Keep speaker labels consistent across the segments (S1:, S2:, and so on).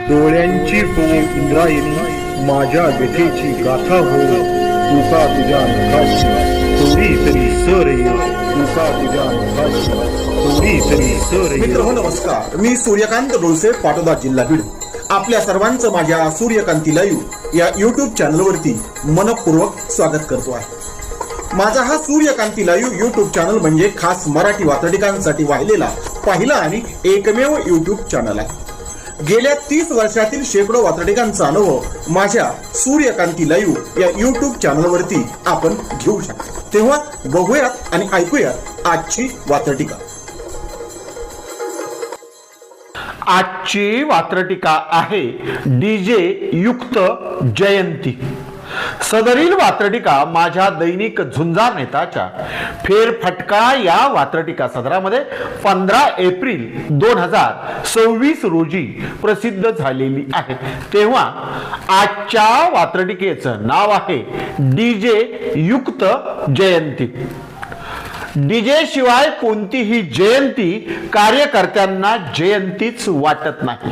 S1: डोळ्यांची हो इंद्रायणी माझ्या व्यथेची गाथा हो तुका तुझ्या नखाची थोडी तरी सर ये तुका तुझ्या नखाची थोडी तरी सर ये.
S2: मित्र नमस्कार, मी सूर्यकांत डोळसे, पाटोदा, जिल्हा बीड. आपल्या सर्वांचं माझ्या सूर्यकांती लाईव्ह या युट्यूब चॅनलवरती मनपूर्वक स्वागत करतो आहे. माझा हा सूर्यकांती लाईव्ह युट्यूब चॅनल म्हणजे खास मराठी वात्रटिकांसाठी वाहिलेला पहिला आणि एकमेव युट्यूब चॅनल आहे. गेल्या 30 वर्षातील शेकडो वात्रटिकांचा अनुभव माझ्या सूर्यकांती लाईव्ह या युट्यूब चॅनलवरती आपण घेऊ शकता. तेव्हा बघूयात आणि ऐकूयात आजची वात्रटिका.
S3: आजची वात्रटिका आहे डीजे युक्त जयंती. सदरील वात्रटिका माझ्या दैनिक झुंजार नेताच्या फेरफटका या वात्रटिका सदरामध्ये 15 एप्रिल 2026 रोजी प्रसिद्ध झालेली आहे. तेव्हा आजच्या वात्रटिकेचं नाव आहे डीजे युक्त जयंती. डीजे शिवाय कोणतीही जयंती कार्यकर्त्यांना जयंतीच वाटत नाही.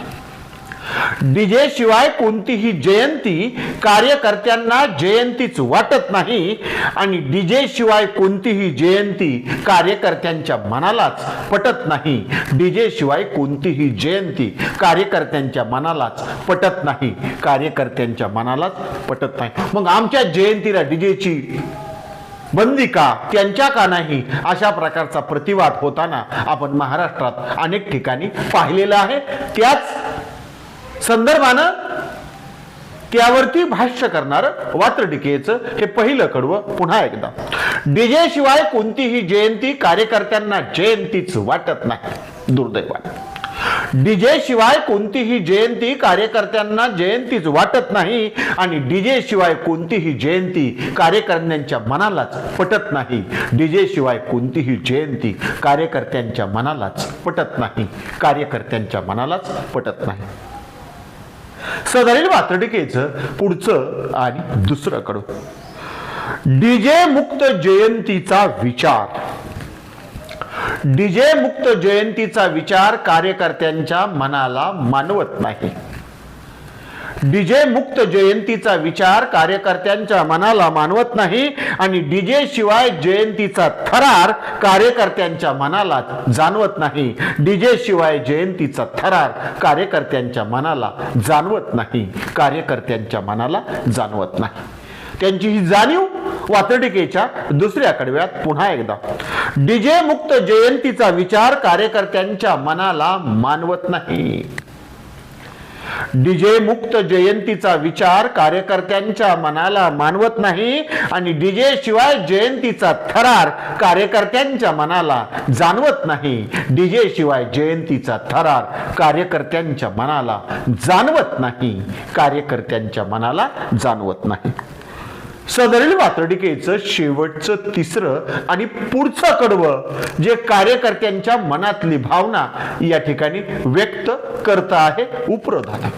S3: डीजे शिवाय कोणतीही जयंती कार्यकर्त्यांना जयंतीच वाटत नाही आणि डीजे शिवाय कोणतीही जयंती कार्यकर्त्यांच्या मनालाच पटत नाही. डीजे शिवाय कोणतीही जयंती कार्यकर्त्यांच्या मनालाच पटत नाही. कार्यकर्त्यांच्या मनालाच पटत नाही. मग आमच्या जयंतीला डीजेची बंदी का, त्यांच्या का नाही, अशा प्रकारचा प्रतिवाद होताना आपण महाराष्ट्रात अनेक ठिकाणी पाहिलेला आहे. त्याच संदर्भानं त्यावरती भाष्य करणार वात्रटिकेचं हे पहिलं कडवं पुन्हा एकदा. डीजे शिवाय कोणतीही जयंती कार्यकर्त्यांना जयंतीच वाटत नाही. दुर्दैवाने डीजे शिवाय कोणतीही जयंती कार्यकर्त्यांना जयंतीच वाटत नाही आणि डीजे शिवाय कोणतीही जयंती कार्यकर्त्यांच्या मनालाच पटत नाही. डीजे शिवाय कोणतीही जयंती कार्यकर्त्यांच्या मनालाच पटत नाही. कार्यकर्त्यांच्या मनालाच पटत नाही. सदरील वात्रटिकेचं पुढचं आणि दुसरं कडू. डीजे मुक्त जयंतीचा विचार. डीजे मुक्त जयंतीचा विचार कार्यकर्त्यांच्या मनाला मानवत नाही. डीजे मुक्त जयंतीचा विचार कार्यकर्त्यांच्या मनाला मानवत नाही आणि डीजे शिवाय जयंतीचा थरार कार्यकर्त्यांच्या मनाला जाणवत नाही. डीजे शिवाय जयंतीचा थरार कार्यकर्त्यांच्या मनाला जाणवत नाही. कार्यकर्त्यांच्या मनाला जाणवत नाही. त्यांची ही जाणीव वात्रटिकेच्या दुसऱ्या कडव्यात पुन्हा एकदा. डीजे मुक्त जयंतीचा विचार कार्यकर्त्यांच्या मनाला मानवत नाही. डीजे मुक्त जयंतीचा विचार कार्यकर्त्यांच्या मनाला मानवत नाही आणि डीजे शिवाय जयंतीचा थरार कार्यकर्त्यांच्या मनाला जाणवत नाही. डीजे शिवाय जयंतीचा थरार कार्यकर्त्यांच्या मनाला जाणवत नाही. कार्यकर्त्यांच्या मनाला जाणवत नाही. सदरील वात्रटिकेचं शेवटचं तिसरं आणि पुढचं कडवं जे कार्यकर्त्यांच्या मनातली भावना या ठिकाणी व्यक्त करत आहे उपरोधात.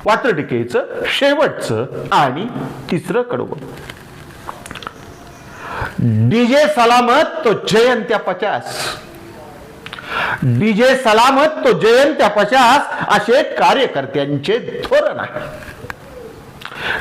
S3: वात्रटिकेचं शेवटचं आणि तिसरं कडवं. डीजे सलामत तो जयंत्या 50. डीजे सलामत तो जयंत्या 50 असे कार्यकर्त्यांचे धोरण आहे.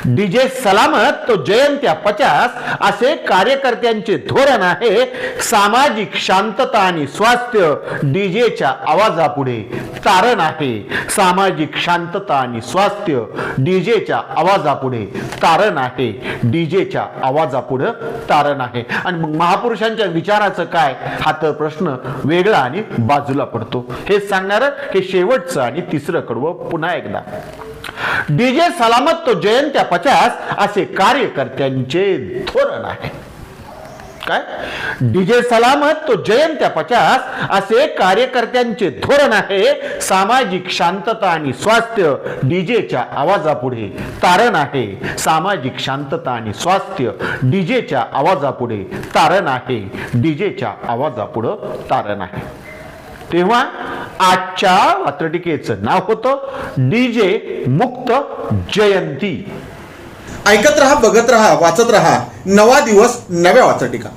S3: डीजे सलामत तो जयंत्या 50 असे कार्यकर्त्यांचे धोरण आहे. सामाजिक शांतता आणि स्वास्थ्य डीजेच्या आवाजापुढे तारण आहे. सामाजिक शांतता आणि स्वास्थ्य डीजेच्या आवाजापुढे तारण आहे. डीजेच्या आवाजापुढे तारण आहे. आणि मग महापुरुषांच्या विचाराचं काय, हा तर प्रश्न वेगळा आणि बाजूला पडतो. हे सांगणार हे शेवटचं आणि तिसरं कडवं पुन्हा एकदा. डीजे सलामत तो जयंत्या 50 असे कार्यकर्त्यांचे धोरण आहे. काय? डीजे सलामत तो जयंत्या 50 असे कार्यकर्त्यांचे धोरण आहे. सामाजिक शांतता आणि स्वास्थ्य डीजेच्या आवाजापुढे तारण आहे. सामाजिक शांतता आणि स्वास्थ्य डीजेच्या आवाजापुढे तारण आहे. डीजेच्या आवाजापुढे तारण आहे. तेव्हा आजच्या वात्रटिकेचं नाव होतं डीजे मुक्त जयंती.
S2: ऐकत रहा, बघत रहा, वाचत रहा. नवा दिवस नव्या वात्रटिका.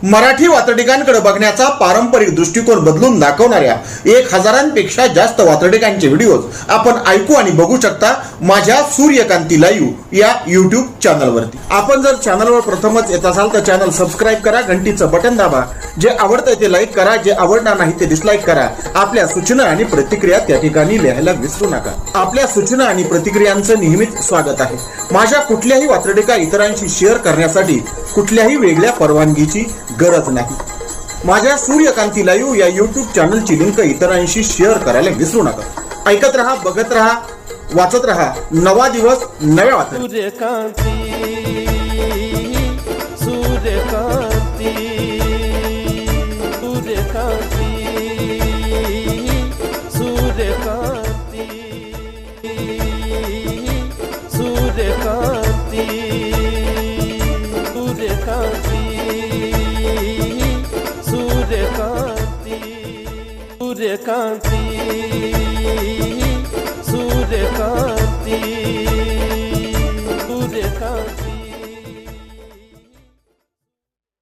S2: मराठी वात्रटिकांकडे बघण्याचा पारंपरिक दृष्टिकोन बदलून दाखवणाऱ्या 1000पेक्षा जास्त वात्रटिकांचे व्हिडिओज आपण ऐकू आणि बघू शकता माझ्या सूर्यकांती लाईव्ह या युट्यूब चॅनलवरती. आपण जर चॅनलवर प्रथमच येत असाल तर चॅनल सबस्क्राईब करा, घंटीचं बटन दाबा, जे आवडतंय ते लाईक करा, जे आवडणार नाही ते डिसलाईक करा. आपल्या सूचना आणि प्रतिक्रिया त्या ठिकाणी लिहायला विसरू नका. आपल्या सूचना आणि प्रतिक्रियांचं नेहमीच स्वागत आहे. माझ्या कुठल्याही वात्रटिका इतरांशी शेअर करण्यासाठी कुठल्याही वेगळ्या परवानगीची गरज नाही. माझ्या सूर्यकांती लाईव्ह या युट्यूब चॅनलची लिंक इतरांशी शेअर करायला विसरू नका. ऐकत रहा, बघत रहा, वाचत रहा. नवा दिवस नव्या वाचा.
S4: सूर्यकांती सूर्यकांती सूर्यकांती सूर्यकांती सूर्यकांती सूर्यकांती सूर्यकांती सूर्यकांती सूर्यकांती सूर्यकांती